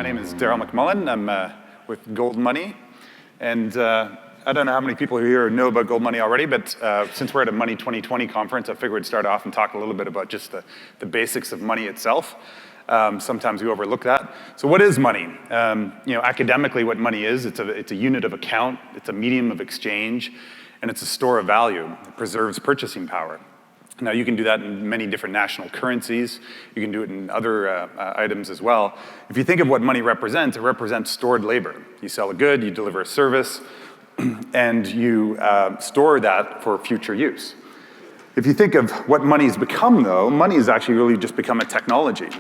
name is Daryl McMullen. I'm with Goldmoney. And I don't know how many people here know about Goldmoney already, but since we're at a Money 2020 conference, I figured we'd start off and talk a little bit about just the basics of money itself. Sometimes we overlook that. So what is money? Academically, what money is, it's a unit of account, it's a medium of exchange, and it's a store of value. It preserves purchasing power. Now, you can do that in many different national currencies. You can do it in other items as well. If you think of what money represents, it represents stored labor. You sell a good, you deliver a service, and you store that for future use. If you think of what money's become, though, money has actually really just become a technology.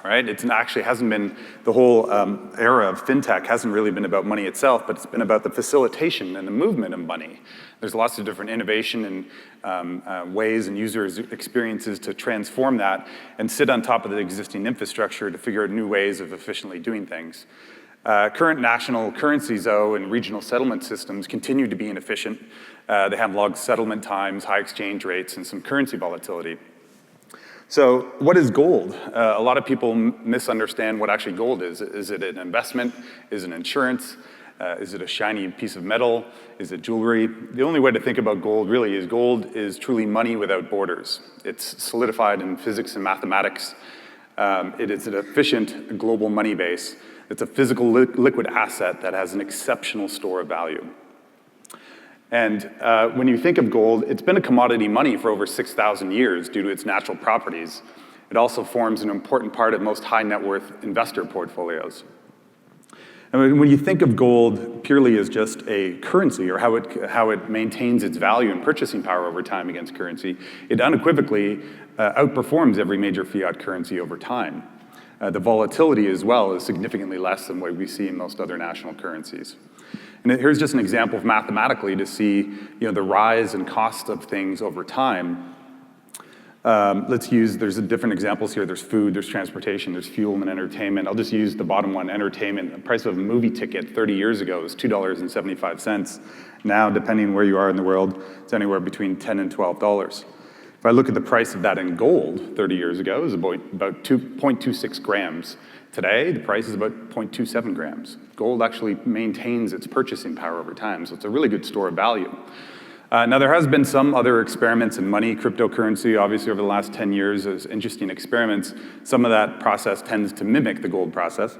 Right? It actually hasn't been, the whole era of fintech hasn't really been about money itself, but it's been about the facilitation and the movement of money. There's lots of different innovation and ways and user experiences to transform that and sit on top of the existing infrastructure to figure out new ways of efficiently doing things. Current national currencies, though, and regional settlement systems continue to be inefficient. They have long settlement times, high exchange rates, and some currency volatility. So what is gold? A lot of people misunderstand what actually gold is. Is it an investment? Is it insurance? Is it a shiny piece of metal? Is it jewelry? The only way to think about gold really is gold is truly money without borders. It's solidified in physics and mathematics. It is an efficient global money base. It's a physical liquid asset that has an exceptional store of value. And when you think of gold, it's been a commodity money for over 6,000 years due to its natural properties. It also forms an important part of most high net worth investor portfolios. And when you think of gold purely as just a currency or how it maintains its value and purchasing power over time against currency, it unequivocally outperforms every major fiat currency over time. The volatility as well is significantly less than what we see in most other national currencies. And here's just an example of mathematically to see the rise and cost of things over time. There's different examples here. There's food, there's transportation, there's fuel and entertainment. I'll just use the bottom one, entertainment. The price of a movie ticket 30 years ago was $2.75. Now, depending where you are in the world, it's anywhere between $10 and $12. If I look at the price of that in gold 30 years ago, it was about 0.26 grams. Today, the price is about 0.27 grams. Gold actually maintains its purchasing power over time, so it's a really good store of value. Now, there has been some other experiments in money, cryptocurrency, obviously over the last 10 years, as interesting experiments. Some of that process tends to mimic the gold process,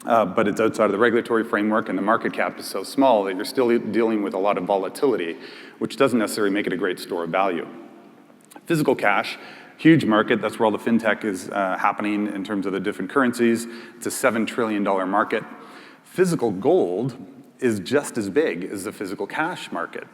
but it's outside of the regulatory framework, and the market cap is so small that you're still dealing with a lot of volatility, which doesn't necessarily make it a great store of value. Physical cash, huge market. That's where all the fintech is happening in terms of the different currencies. It's a $7 trillion market. Physical gold is just as big as the physical cash market.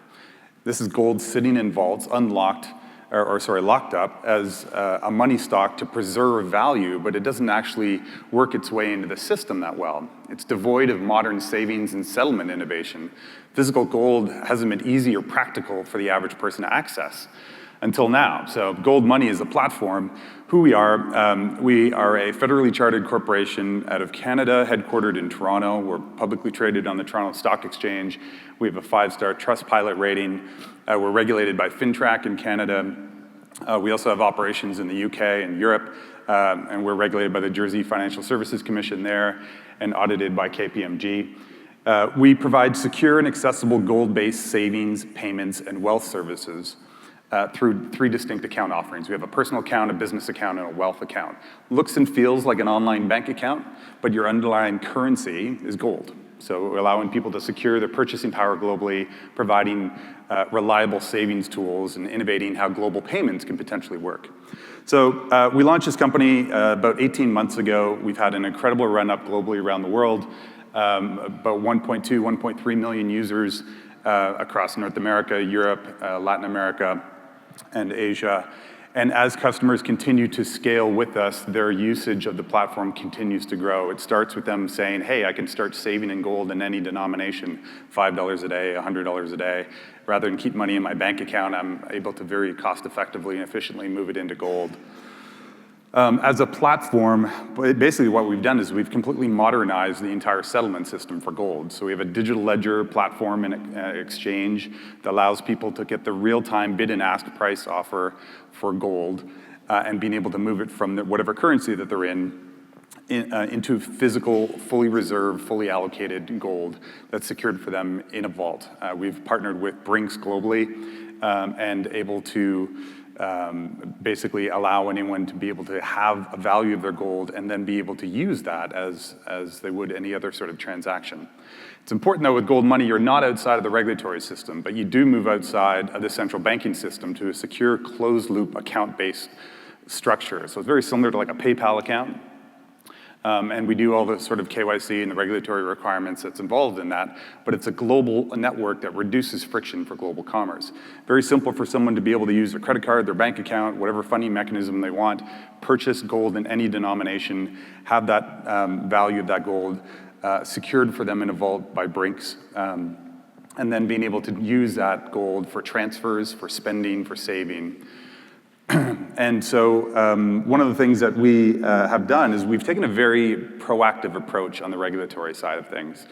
This is gold sitting in vaults, locked up as a money stock to preserve value, but it doesn't actually work its way into the system that well. It's devoid of modern savings and settlement innovation. Physical gold hasn't been easy or practical for the average person to access until now. So Goldmoney is a platform. Who we are a federally chartered corporation out of Canada, headquartered in Toronto. We're publicly traded on the Toronto Stock Exchange. We have a 5-star Trustpilot rating. We're regulated by FinTrack in Canada. We also have operations in the UK and Europe, and we're regulated by the Jersey Financial Services Commission there and audited by KPMG. We provide secure and accessible gold-based savings, payments, and wealth services through 3 distinct account offerings. We have a personal account, a business account, and a wealth account. Looks and feels like an online bank account, but your underlying currency is gold. So we're allowing people to secure their purchasing power globally, providing reliable savings tools, and innovating how global payments can potentially work. So we launched this company about 18 months ago. We've had an incredible run-up globally around the world, about 1.3 million users across North America, Europe, Latin America, and Asia. And as customers continue to scale with us, their usage of the platform continues to grow. It starts with them saying, hey, I can start saving in gold in any denomination, $5 a day, $100 a day. Rather than keep money in my bank account, I'm able to very cost effectively and efficiently move it into gold. As a platform, basically what we've done is we've completely modernized the entire settlement system for gold. So we have a digital ledger platform and exchange that allows people to get the real-time bid and ask price offer for gold and being able to move it from whatever currency that they're in into physical, fully reserved, fully allocated gold that's secured for them in a vault. We've partnered with Brinks globally and able to basically allow anyone to be able to have a value of their gold and then be able to use that as they would any other sort of transaction. It's important though with gold money, you're not outside of the regulatory system, but you do move outside of the central banking system to a secure closed loop account-based structure. So it's very similar to like a PayPal account. And we do all the sort of KYC and the regulatory requirements that's involved in that, but it's a global network that reduces friction for global commerce. Very simple for someone to be able to use their credit card, their bank account, whatever funding mechanism they want, purchase gold in any denomination, have that value of that gold secured for them in a vault by Brinks, and then being able to use that gold for transfers, for spending, for saving. And so one of the things that we have done is we've taken a very proactive approach on the regulatory side of things.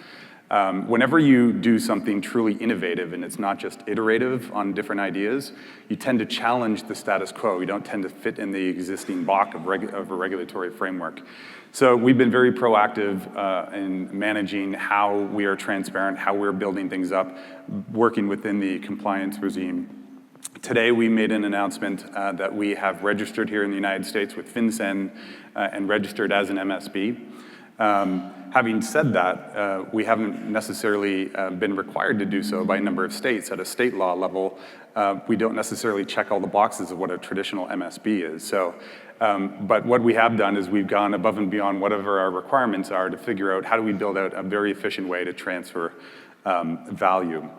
Whenever you do something truly innovative and it's not just iterative on different ideas, you tend to challenge the status quo. You don't tend to fit in the existing box of a regulatory framework. So we've been very proactive in managing how we are transparent, how we're building things up, working within the compliance regime. Today, we made an announcement that we have registered here in the United States with FinCEN and registered as an MSB. Having said that, we haven't necessarily been required to do so by a number of states. At a state law level, we don't necessarily check all the boxes of what a traditional MSB is. So, but what we have done is we've gone above and beyond whatever our requirements are to figure out how do we build out a very efficient way to transfer value.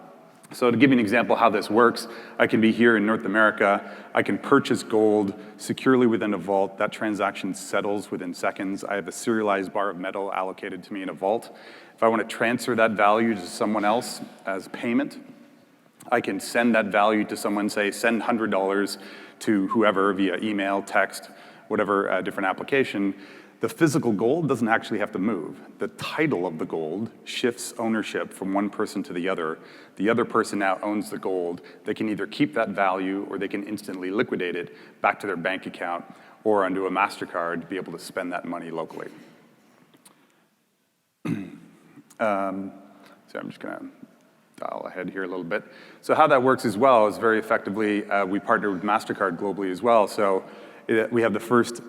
So to give you an example how this works, I can be here in North America, I can purchase gold securely within a vault. That transaction settles within seconds. I have a serialized bar of metal allocated to me in a vault. If I want to transfer that value to someone else as payment, I can send that value to someone, say send $100 to whoever via email, text, whatever different application. The physical gold doesn't actually have to move. The title of the gold shifts ownership from one person to the other. The other person now owns the gold. They can either keep that value or they can instantly liquidate it back to their bank account or onto a Mastercard to be able to spend that money locally. So I'm just gonna dial ahead here a little bit. So how that works as well is very effectively, we partner with Mastercard globally as well. So we have the first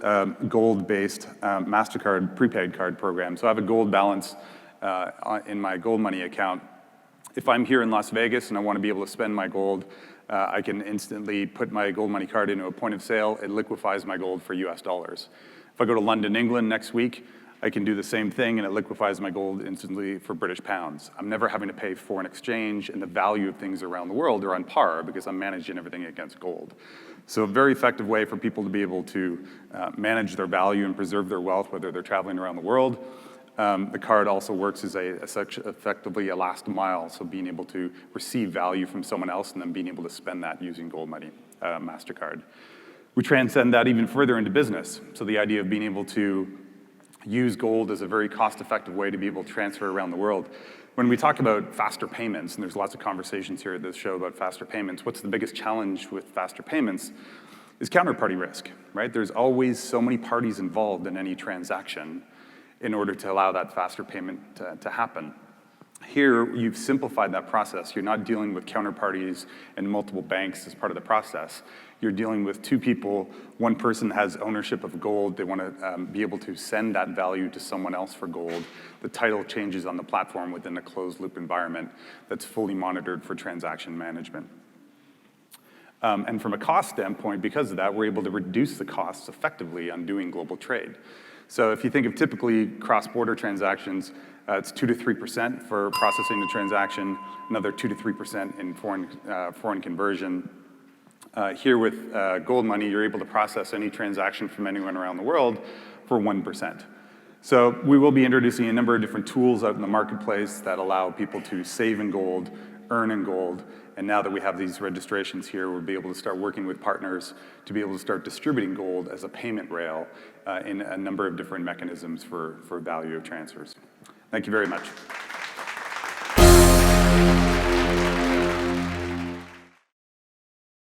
gold-based Mastercard prepaid card program. So I have a gold balance in my Gold Money account. If I'm here in Las Vegas and I want to be able to spend my gold, I can instantly put my Gold Money card into a point of sale. It liquefies my gold for US dollars. If I go to London, England next week, I can do the same thing and it liquefies my gold instantly for British pounds. I'm never having to pay foreign exchange, and the value of things around the world are on par because I'm managing everything against gold. So a very effective way for people to be able to manage their value and preserve their wealth, whether they're traveling around the world. The card also works as effectively a last mile, so being able to receive value from someone else and then being able to spend that using Gold Money Mastercard. We transcend that even further into business. So the idea of being able to use gold as a very cost-effective way to be able to transfer around the world. When we talk about faster payments, and there's lots of conversations here at this show about faster payments, what's the biggest challenge with faster payments is counterparty risk, right? There's always so many parties involved in any transaction in order to allow that faster payment to happen. Here, you've simplified that process. You're not dealing with counterparties and multiple banks as part of the process. You're dealing with two people. One person has ownership of gold. They want to be able to send that value to someone else for gold. The title changes on the platform within a closed loop environment that's fully monitored for transaction management. And from a cost standpoint, because of that, we're able to reduce the costs effectively on doing global trade. So if you think of typically cross-border transactions, it's 2 to 3% for processing the transaction, another 2 to 3% in foreign conversion. Here with Gold Money, you're able to process any transaction from anyone around the world for 1%. So we will be introducing a number of different tools out in the marketplace that allow people to save in gold, earn in gold, and now that we have these registrations here, we'll be able to start working with partners to be able to start distributing gold as a payment rail in a number of different mechanisms for value of transfers. Thank you very much.